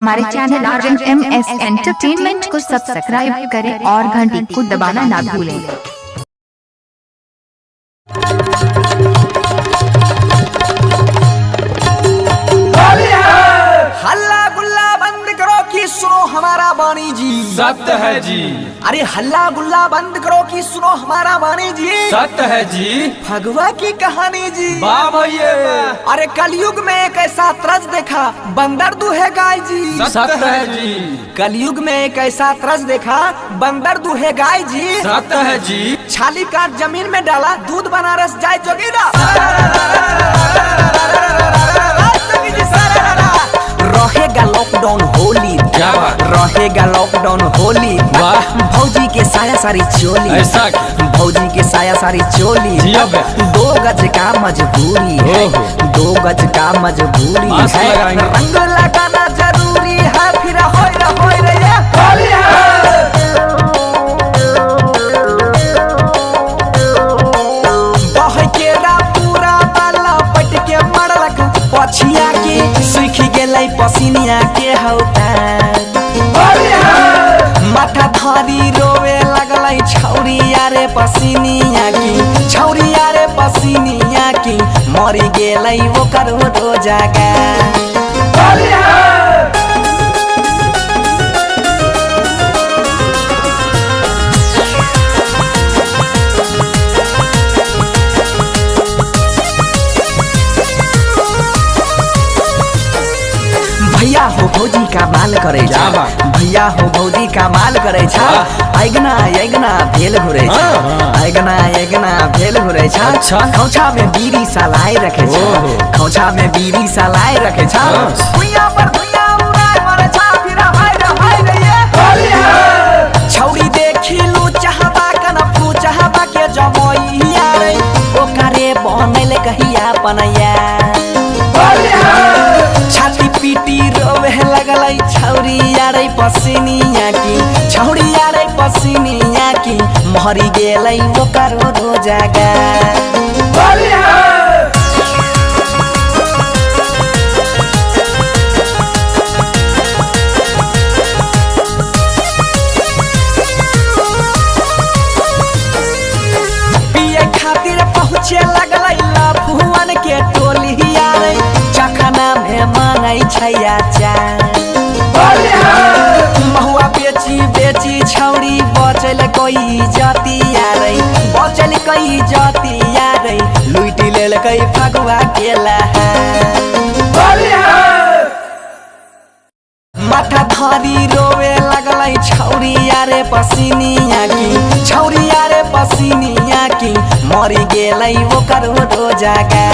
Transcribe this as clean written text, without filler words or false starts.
हमारे channel RMS entertainment को subscribe करें और घंटी को दबाना ना भूलें। हल्ला गुल्ला बंद करो कि सुनो हमारा वाणी जी। सत्य है जी। अरे हल्ला गुल्ला बंद करो कि सुनो हमारा वाणी जी। सत्य है जी। भगवा की कहानी जी। वाह भैया। अरे कलयुग में एक ऐसा तरस देखा, बंदर दूहे गाय जी। सत्य है जी। कलयुग में एक ऐसा तरस देखा, बंदर दूहे गाय जी। सत्य है जी। छाली काट जमीन में डाला, दूध बनारस जाए जोगीरा। रहेगा लॉकडाउन होली, क्या बात? रहेगा लॉकडाउन होली। वाह। भौजी के साया सारी चोली, ऐसा भौजी के साया सारी चोली। जी अब 2 गज का मजबूरी है, ओहो। 2 गज का मजबूरी मास्क है। लगाएंगे। रंग लगाना जरूरी है, फिर होय रे ये होली है। बह के रा पूरा बाला पट के मरलक, पछिया के सूख गेलै पसीनिया के हौता। माथा धरी रोवे लगलै छौरी यारे पसीनिया की, छौरी यारे पसीनिया की। मरी गेलै ओकर रोजागा। भैया हो भौजी का माल करे छ, क्या बात? भैया हो भौजी का माल करे छ। आइगना आइगना भेल घुरे छ, आइगना आइगना भेल घुरे छ। अच्छा। खौछा में बीड़ी सलाए रखे छ, ओहो। खौछा में बीड़ी सलाए रखे छ। भुइया पर भुइया उड़ाए मारे छ, फिर हाय रे ये होली है। छौरी देखी लू चाहबा कनफू चाहबा के जमोइया रे, ओकरे बनैले कहिया पनैया। छाती पीटी रोवे लगलै छौरी यारे पसीनिया की, छौरी यारे पसीनिया की। मरी गेलै ओकर रोजागा। पिए खातिर पहुँचे लगलै लफुअन के टोली यारे, चखना में मांगै छैया चाय। महुआ बेची बेची छौरी बचल कोई जाति यारे, बचल कई जाति यारे। लुटि लेलकै फगुआ के लहा। माथा धरी रोवे लगलै छौरी यारे पसीनिया की, छौरी यारे पसीनिया की। मरी गेलै ओकर रोजागा।